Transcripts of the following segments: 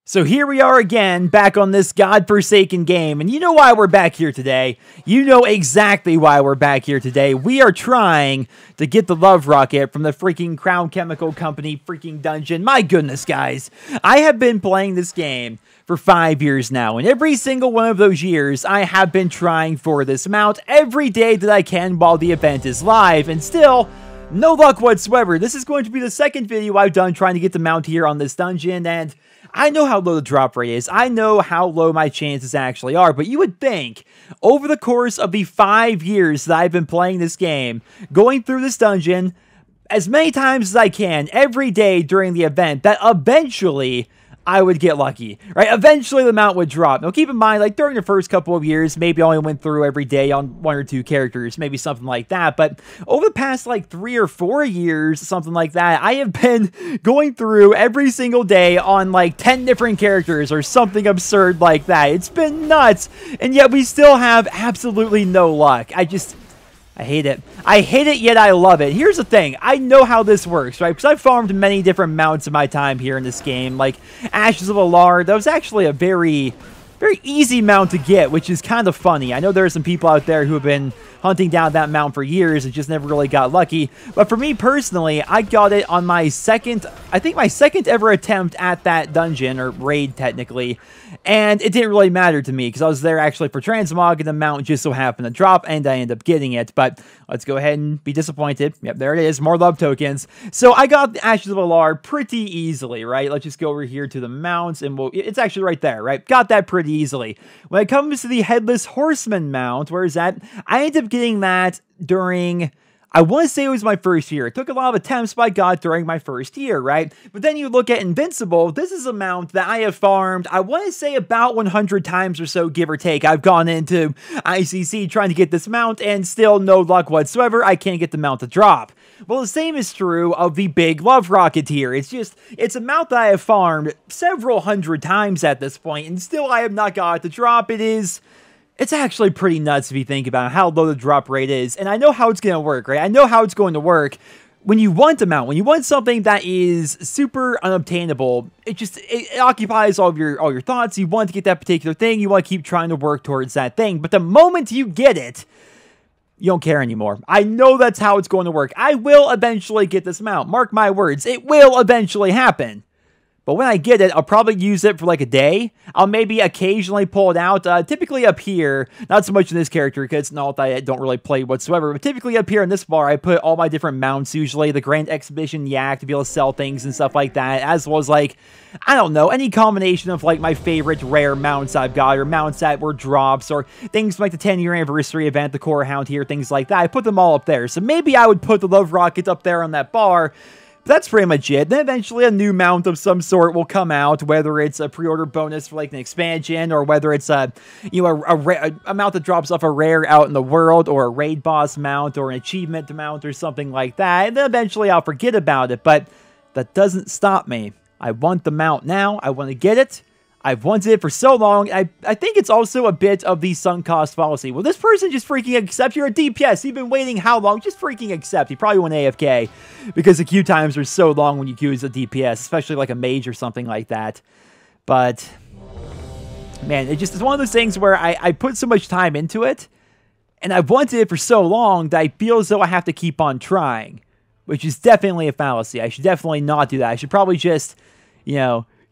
So here we are again, back on this godforsaken game, and you know why we're back here today. You know exactly why we're back here today. We are trying to get the Love Rocket from the freaking Crown Chemical Company freaking dungeon. My goodness, guys. I have been playing this game for 5 years now, and every single one of those years, I have been trying for this mount every day that I can while the event is live, and still, no luck whatsoever. This is going to be the second video I've done trying to get the mount here on this dungeon, and I know how low the drop rate is. I know how low my chances actually are, but you would think over the course of the 5 years that I've been playing this game, going through this dungeon as many times as I can every day during the event, that eventually I would get lucky, right? Eventually the mount would drop. Now keep in mind, like during the first couple of years, maybe I only went through every day on 1 or 2 characters, maybe something like that. But over the past like 3 or 4 years, something like that, I have been going through every single day on like 10 different characters or something absurd like that. It's been nuts. And yet we still have absolutely no luck. I hate it. I hate it, yet I love it. Here's the thing. I know how this works, right? Because I've farmed many different mounts in my time here in this game. Like Ashes of Alar, that was actually a very easy mount to get, which is kind of funny. I know there are some people out there who have been hunting down that mount for years and just never really got lucky. But for me personally, I got it on my second ever attempt at that dungeon, or raid technically. And it didn't really matter to me because I was there actually for transmog and the mount just so happened to drop and I ended up getting it. But let's go ahead and be disappointed. Yep, there it is. More love tokens. So I got the Ashes of Alar pretty easily, right? Let's just go over here to the mounts and it's actually right there, right? Got that pretty easily. When it comes to the Headless Horseman mount, where is that? I ended up getting that during, I want to say it was my first year. It took a lot of attempts, but I got during my first year, right? But then you look at Invincible. This is a mount that I have farmed, I want to say about 100 times or so, give or take. I've gone into ICC trying to get this mount, and still no luck whatsoever. I can't get the mount to drop. Well, the same is true of the big Love Rocket here. It's a mount that I have farmed several hundred times at this point, and still I have not got it to drop. It's actually pretty nuts if you think about how low the drop rate is. And I know how it's going to work, right? I know how it's going to work. When you want a mount, when you want something that is super unobtainable, it occupies all your thoughts. You want to get that particular thing. You want to keep trying to work towards that thing. But the moment you get it, you don't care anymore. I know that's how it's going to work. I will eventually get this mount. Mark my words. It will eventually happen. But when I get it, I'll probably use it for like a day. I'll maybe occasionally pull it out. Typically up here, not so much in this character because it's not that I don't really play whatsoever. But typically up here in this bar, I put all my different mounts, usually the Grand Exhibition Yak to be able to sell things and stuff like that. As well as like, I don't know, any combination of like my favorite rare mounts I've got, or mounts that were drops, or things like the 10-year anniversary event, the Core Hound here, things like that. I put them all up there. So maybe I would put the Love Rocket up there on that bar. That's pretty much it. Then eventually a new mount of some sort will come out, whether it's a pre-order bonus for like an expansion, or whether it's a mount that drops off a rare out in the world, or a raid boss mount, or an achievement mount, or something like that. And then eventually I'll forget about it, but that doesn't stop me. I want the mount now. I want to get it. I've wanted it for so long. I think it's also a bit of the sunk cost fallacy. Will this person just freaking accept? You're a DPS. You've been waiting how long? Just freaking accept. He probably went AFK because the queue times are so long when you queue as a DPS, especially like a mage or something like that. But, man, it's one of those things where I put so much time into it, and I've wanted it for so long that I feel as though I have to keep on trying, which is definitely a fallacy. I should definitely not do that. I should probably just,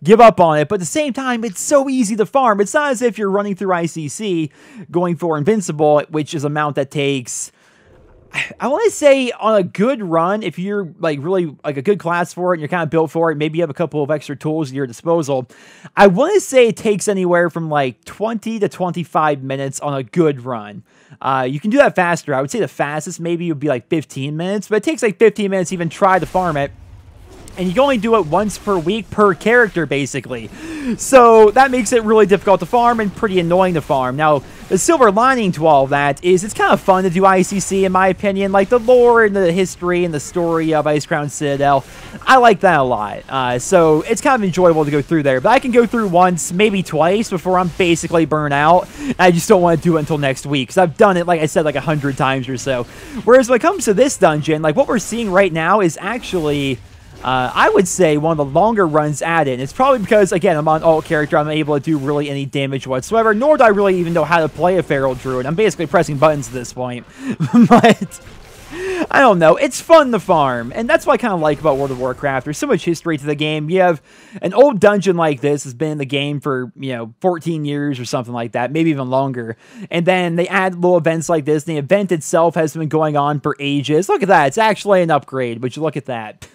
give up on it. But at the same time, it's so easy to farm. It's not as if you're running through ICC going for Invincible, which is a mount that takes, I want to say on a good run, if you're like really like a good class for it and you're kind of built for it, maybe you have a couple of extra tools at your disposal, I want to say it takes anywhere from like 20 to 25 minutes on a good run. You can do that faster. I would say the fastest maybe would be like 15 minutes, but it takes like 15 minutes to even try to farm it. And you can only do it once per week per character, basically. So that makes it really difficult to farm and pretty annoying to farm. Now, the silver lining to all of that is it's kind of fun to do ICC, in my opinion. Like, the lore and the history and the story of Ice Crown Citadel, I like that a lot. So it's kind of enjoyable to go through there. But I can go through once, maybe twice, before I'm basically burnt out. I just don't want to do it until next week, because I've done it, like I said, like 100 times or so. Whereas when it comes to this dungeon, like, what we're seeing right now is actually I would say one of the longer runs at it. And it's probably because, again, I'm on alt character. I'm not able to do really any damage whatsoever, nor do I really even know how to play a Feral Druid. I'm basically pressing buttons at this point. But I don't know. It's fun to farm, and that's what I kind of like about World of Warcraft. There's so much history to the game. You have an old dungeon like this has been in the game for, 14 years or something like that, maybe even longer. And then they add little events like this, and the event itself has been going on for ages. Look at that. It's actually an upgrade, but you look at that.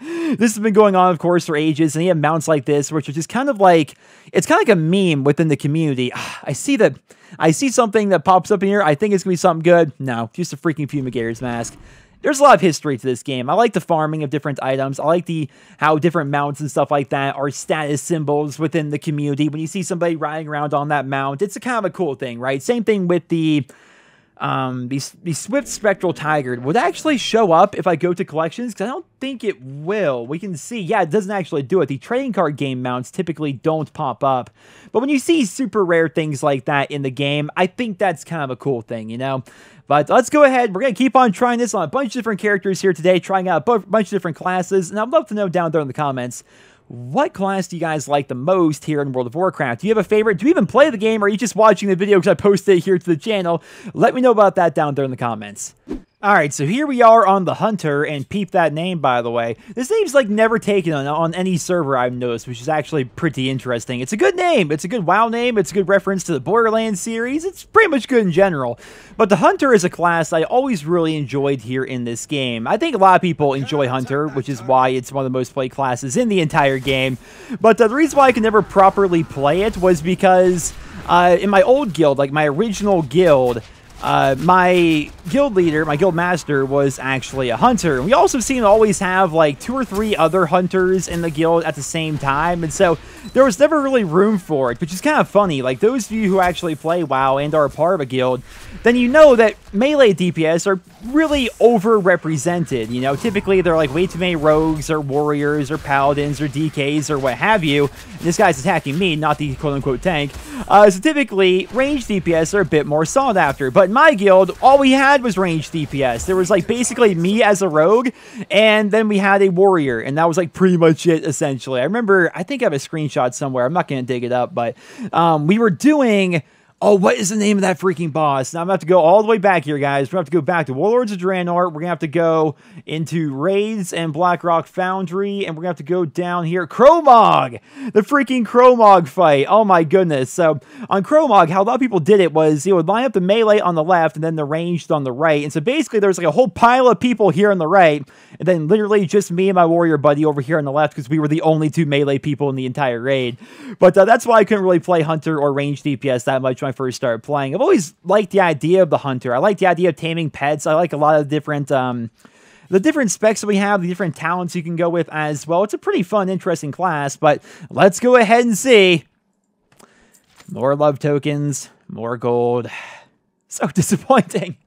This has been going on, of course, for ages, and you have mounts like this, which are just kind of like, it's kind of like a meme within the community. I see something that pops up in here. I think it's going to be something good. No, just a freaking Fumigator's Mask. There's a lot of history to this game. I like the farming of different items. I like how different mounts and stuff like that are status symbols within the community. When you see somebody riding around on that mount, it's a kind of a cool thing, right? Same thing with the Swift Spectral Tiger. Would actually show up if I go to collections? Because I don't think it will. We can see, yeah, it doesn't actually do it. The trading card game mounts typically don't pop up. But when you see super rare things like that in the game, I think that's kind of a cool thing, But let's go ahead. We're going to keep on trying this on a bunch of different characters here today, trying out a bunch of different classes. And I'd love to know down there in the comments, what class do you guys like the most here in World of Warcraft? Do you have a favorite? Do you even play the game, or are you just watching the video because I posted it here to the channel? Let me know about that down there in the comments. Alright, so here we are on the Hunter, and peep that name, by the way. This name's like never taken on any server I've noticed, which is actually pretty interesting. It's a good name. It's a good WoW name. It's a good reference to the Borderlands series. It's pretty much good in general. But the Hunter is a class I always really enjoyed here in this game. I think a lot of people enjoy Hunter, which is why it's one of the most played classes in the entire game. But the reason why I could never properly play it was because in my old guild, like my original guild, my guild leader, my guild master, was actually a hunter. And we also seem to always have like 2 or 3 other hunters in the guild at the same time. And so there was never really room for it, which is kind of funny. Like those of you who actually play WoW and are a part of a guild, then you know that melee DPS are really overrepresented. Typically they're like way too many rogues or warriors or paladins or DKs or what have you. And this guy's attacking me, not the quote-unquote tank. So typically ranged DPS are a bit more sought after. But in my guild, all we had was ranged DPS. There was like basically me as a rogue, and then we had a warrior, and that was like pretty much it essentially. I think I have a screenshot somewhere. I'm not going to dig it up, but we were doing... Oh, what is the name of that freaking boss? Now I'm going to have to go all the way back here, guys. We're going to have to go back to Warlords of Draenor. We're going to have to go into Raids and Blackrock Foundry, and we're going to have to go down here. Cromog! The freaking Cromog fight. Oh my goodness. So on Cromog, how a lot of people did it was you would line up the melee on the left and then the ranged on the right. And so basically there was like a whole pile of people here on the right, and then literally just me and my warrior buddy over here on the left because we were the only 2 melee people in the entire raid. But that's why I couldn't really play Hunter or ranged DPS that much when I first started playing. I've always liked the idea of the Hunter. I like the idea of taming pets. I like a lot of different the different specs that we have, the different talents you can go with as well. It's a pretty fun, interesting class, but let's go ahead and see. More love tokens, more gold. So disappointing.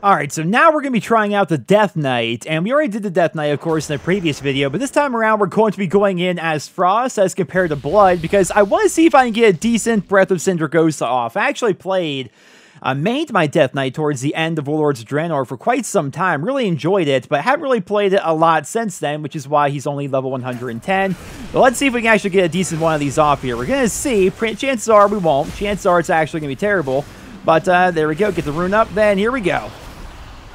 Alright, so now we're going to be trying out the Death Knight, and we already did the Death Knight, of course, in the previous video, but this time around we're going to be going in as Frost as compared to Blood, because I want to see if I can get a decent Breath of Sindragosa off. I actually mained my Death Knight towards the end of Warlords of Draenor for quite some time, really enjoyed it, but haven't really played it a lot since then, which is why he's only level 110. But let's see if we can actually get a decent one of these off here. We're going to see. Chances are we won't. Chances are it's actually going to be terrible. But there we go. Get the rune up. Then here we go.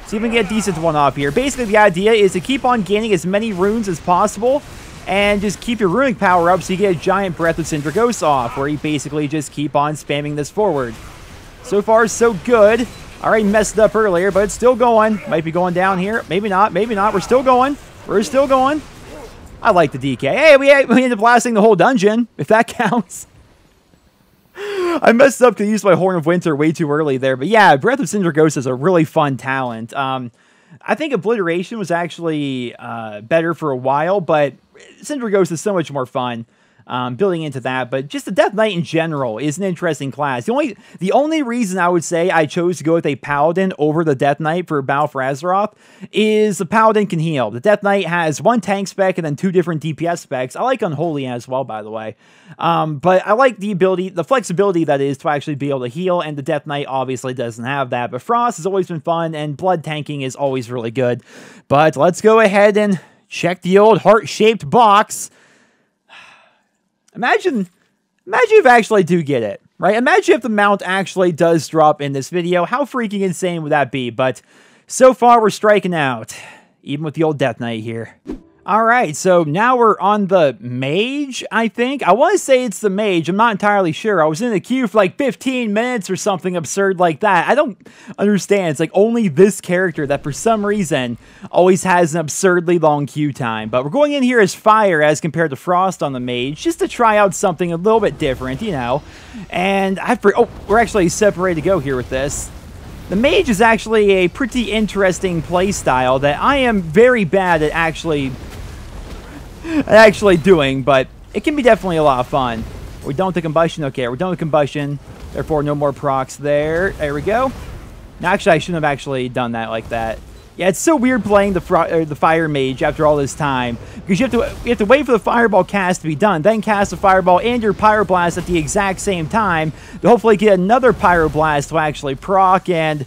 See if we can get a decent one off here. Basically, the idea is to keep on gaining as many runes as possible and just keep your runic power up so you get a giant Breath of Sindragosa off, where you basically just keep on spamming this forward. So far, so good. Already messed it up earlier, but it's still going. Might be going down here. Maybe not. Maybe not. We're still going. We're still going. I like the DK. Hey, we ended up blasting the whole dungeon, if that counts. I messed up because I used my Horn of Winter way too early there. But yeah, Breath of Sindragosa is a really fun talent. I think Obliteration was actually better for a while, but Sindragosa is so much more fun. Building into that, but just the Death Knight in general is an interesting class. The only reason I would say I chose to go with a Paladin over the Death Knight for Battle for Azeroth is the Paladin can heal. The Death Knight has 1 tank spec and then 2 different DPS specs. I like Unholy as well, by the way. But I like the flexibility that is to actually be able to heal, and the Death Knight obviously doesn't have that. But Frost has always been fun, and blood tanking is always really good. But let's go ahead and check the old heart-shaped box. Imagine if I actually do get it, right? Imagine if the mount actually does drop in this video. How freaking insane would that be? But so far, we're striking out, even with the old Death Knight here. All right, so now we're on the Mage, I think. I want to say it's the Mage. I'm not entirely sure. I was in the queue for like 15 minutes or something absurd like that. I don't understand. It's like only this character that for some reason always has an absurdly long queue time. But we're going in here as Fire as compared to Frost on the Mage, just to try out something a little bit different, you know. And we're actually separated to go here with this. The Mage is actually a pretty interesting playstyle that I am very bad at actually doing, but it can be definitely a lot of fun. We're done with the combustion. Okay, we're done with combustion. Therefore, no more procs there. There we go. Now, actually, I shouldn't have actually done that like that. Yeah, it's so weird playing the Fire Mage after all this time, because you have to wait for the Fireball cast to be done, then cast a Fireball and your Pyroblast at the exact same time to hopefully get another Pyroblast to actually proc, and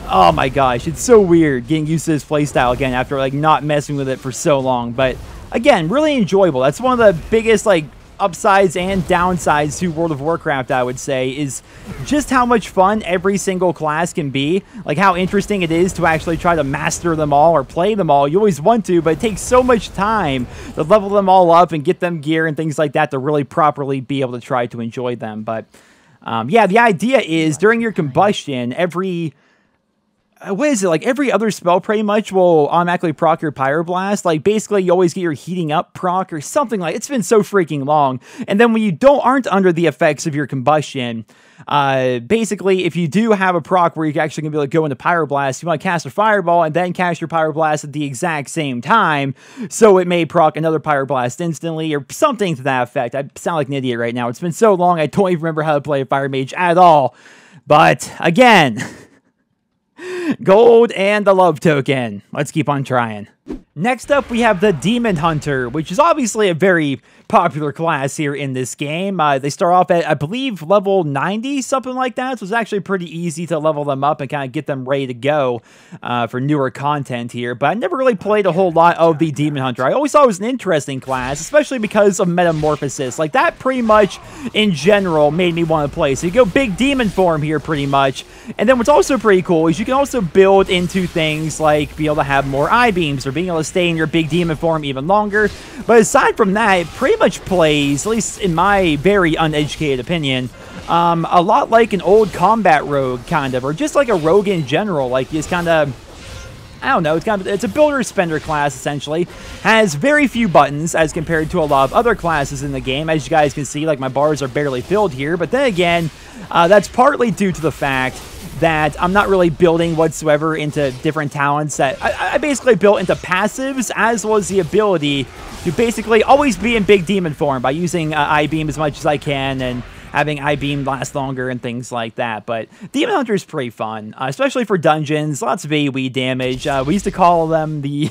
oh my gosh, it's so weird getting used to this playstyle again after like not messing with it for so long. But again, really enjoyable. That's one of the biggest like upsides and downsides to World of Warcraft, I would say, is just how much fun every single class can be. Like how interesting it is to actually try to master them all or play them all. You always want to, but it takes so much time to level them all up and get them gear and things like that to really properly be able to try to enjoy them. But yeah, the idea is during your combustion, what is it, like every other spell pretty much will automatically proc your Pyroblast. Like basically you always get your heating up proc or something. Like it's been so freaking long. And then when you aren't under the effects of your combustion, basically if you do have a proc where you're actually gonna be able to go into Pyroblast, you want to cast a Fireball and then cast your Pyroblast at the exact same time, so it may proc another Pyroblast instantly or something to that effect. I sound like an idiot right now. It's been so long I don't even remember how to play a Fire Mage at all. But again, gold and the love token. Let's keep on trying. Next up, we have the Demon Hunter, which is obviously a very popular class here in this game. They start off at, I believe, level 90, something like that. So it's actually pretty easy to level them up and kind of get them ready to go for newer content here. But I never really played a whole lot of the Demon Hunter. I always thought it was an interesting class, especially because of Metamorphosis. Like, that pretty much, in general, made me want to play. So you go big demon form here, pretty much. And then what's also pretty cool is you can also build into things like be able to have more I-beams or being able to stay in your big demon form even longer. But aside from that, it pretty much plays, at least in my very uneducated opinion, a lot like an old combat rogue, kind of, or just like a rogue in general. Like, it's kind of, I don't know, it's a builder spender class, essentially. Has very few buttons as compared to a lot of other classes in the game. As you guys can see, like, my bars are barely filled here. But then again, that's partly due to the fact that I'm not really building whatsoever into different talents. That I basically built into passives, as well as the ability to basically always be in big demon form by using I-beam as much as I can and having I-beam last longer and things like that. But Demon Hunter is pretty fun, especially for dungeons. Lots of AoE damage. We used to call them we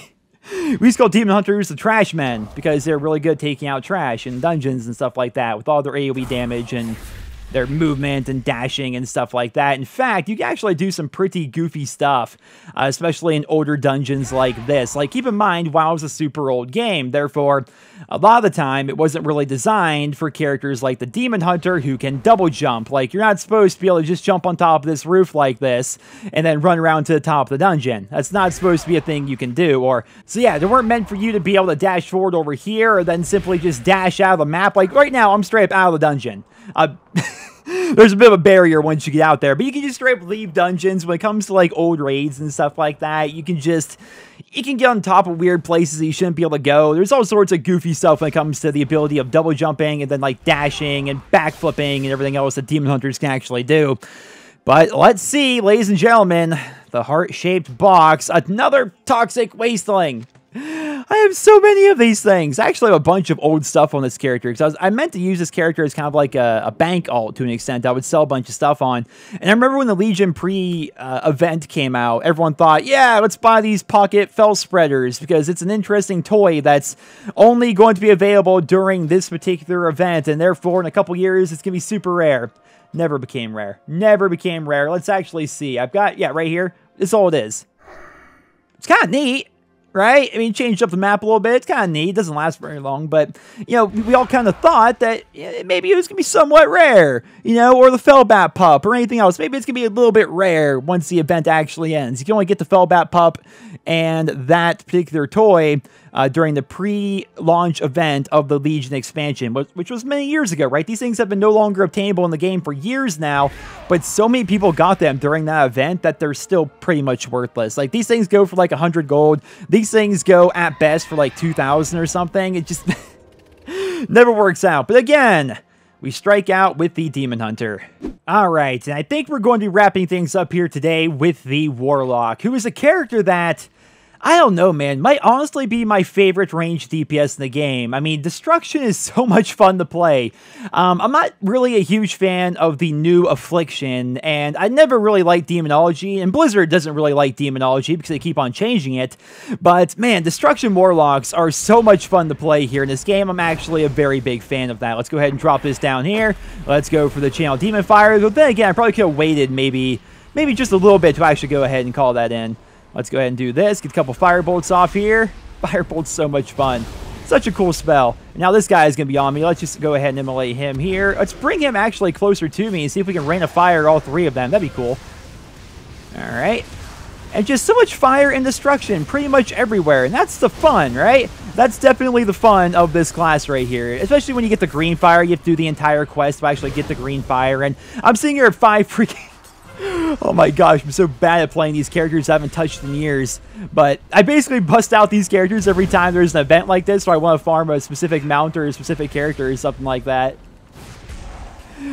used to call Demon Hunters the Trash Men, because they're really good at taking out trash in dungeons and stuff like that with all their AoE damage and their movement and dashing and stuff like that. In fact, you can actually do some pretty goofy stuff, especially in older dungeons like this. Like, keep in mind, WoW is a super old game, therefore, a lot of the time, it wasn't really designed for characters like the Demon Hunter who can double jump. Like, you're not supposed to be able to just jump on top of this roof like this and then run around to the top of the dungeon. That's not supposed to be a thing you can do. So yeah, they weren't meant for you to be able to dash forward over here or then simply just dash out of the map. Like, right now, I'm straight up out of the dungeon. There's a bit of a barrier once you get out there, but you can just straight up leave dungeons. When it comes to like old raids and stuff like that, you can get on top of weird places that you shouldn't be able to go. There's all sorts of goofy stuff when it comes to the ability of double jumping and then like dashing and backflipping and everything else that Demon Hunters can actually do. But let's see, ladies and gentlemen, the heart-shaped box, another toxic wasteling. I have so many of these things. I actually have a bunch of old stuff on this character, because I meant to use this character as kind of like a bank alt to an extent. I would sell a bunch of stuff on. And I remember when the Legion event came out, everyone thought, yeah, let's buy these pocket fell spreaders, because it's an interesting toy that's only going to be available during this particular event, and therefore in a couple years it's going to be super rare. Never became rare. Never became rare. Let's actually see. I've got, yeah, right here. This is all it is. It's kind of neat. right? I mean, changed up the map a little bit. It's kind of neat. It doesn't last very long, but, you know, we all kind of thought that maybe it was going to be somewhat rare, you know, or the Fellbat pup or anything else. Maybe it's going to be a little bit rare once the event actually ends. You can only get the Fellbat pup and that particular toy during the pre-launch event of the Legion expansion, which was many years ago, right? These things have been no longer obtainable in the game for years now, but so many people got them during that event that they're still pretty much worthless. Like, these things go for like 100 gold. These things go at best for like 2,000 or something. It just never works out. But again, we strike out with the Demon Hunter. All right, and I think we're going to be wrapping things up here today with the Warlock, who is a character that, I don't know, man, might honestly be my favorite ranged DPS in the game. I mean, Destruction is so much fun to play. I'm not really a huge fan of the new Affliction, and I never really liked Demonology, and Blizzard doesn't really like Demonology because they keep on changing it. But, man, Destruction Warlocks are so much fun to play here in this game. I'm actually a very big fan of that. Let's go ahead and drop this down here. Let's go for the Channel Demon Fire. But then again, I probably could have waited maybe just a little bit to actually go ahead and call that in. Let's go ahead and do this. Get a couple Firebolts off here. Firebolt's so much fun. Such a cool spell. Now this guy is going to be on me. Let's just go ahead and immolate him here. Let's bring him actually closer to me and see if we can rain of fire all three of them. That'd be cool. All right. And just so much fire and destruction pretty much everywhere. And that's the fun, right? That's definitely the fun of this class right here. Especially when you get the green fire. You have to do the entire quest to actually get the green fire. And I'm sitting here at 5 freaking... Oh my gosh, I'm so bad at playing these characters I haven't touched in years. But I basically bust out these characters every time there's an event like this, so I want to farm a specific mount or a specific character or something like that.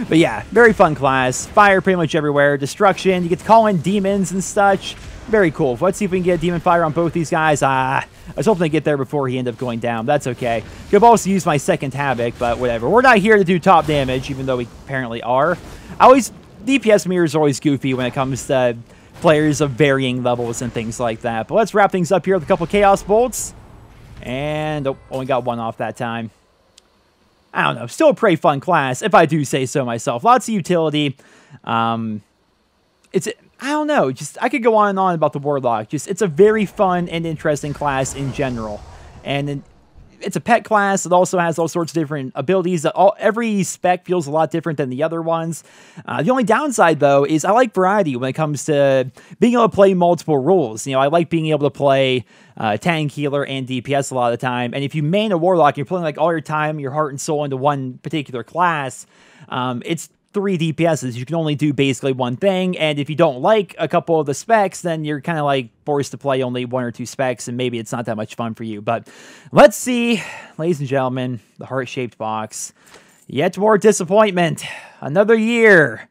But yeah, very fun class. Fire pretty much everywhere. Destruction, you get to call in demons and such. Very cool. Let's see if we can get Demon Fire on both these guys. I was hoping to get there before he ended up going down. That's okay. Could have also used my second Havoc, but whatever. We're not here to do top damage, even though we apparently are. DPS mirror is always goofy when it comes to players of varying levels and things like that. But let's wrap things up here with a couple Chaos Bolts. And, oh, only got one off that time. I don't know. Still a pretty fun class, if I do say so myself. Lots of utility. I don't know. Just, I could go on and on about the Warlock. It's a very fun and interesting class in general. And it's a pet class. It also has all sorts of different abilities. Every spec feels a lot different than the other ones. The only downside, though, is I like variety when it comes to being able to play multiple roles. You know, I like being able to play tank, healer, and DPS a lot of the time. And if you main a Warlock, you're putting like all your time, your heart and soul into one particular class. It's 3 DPSs. You can only do basically one thing, and if you don't like a couple of the specs, then you're kind of like forced to play only 1 or 2 specs, and maybe it's not that much fun for you. But let's see, ladies and gentlemen, the heart-shaped box. Yet more disappointment. Another year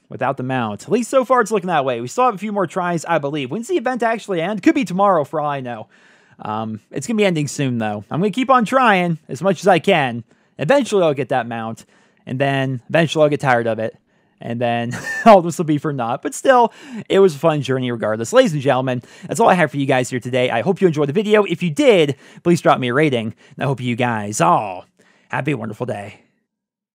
without the mount. At least so far it's looking that way. We still have a few more tries, I believe. When's the event actually end? Could be tomorrow for all I know. It's going to be ending soon, though. I'm going to keep on trying as much as I can. Eventually I'll get that mount. And then eventually I'll get tired of it. And then all this will be for naught. But still, it was a fun journey regardless. Ladies and gentlemen, that's all I have for you guys here today. I hope you enjoyed the video. If you did, please drop me a rating. And I hope you guys all have a wonderful day.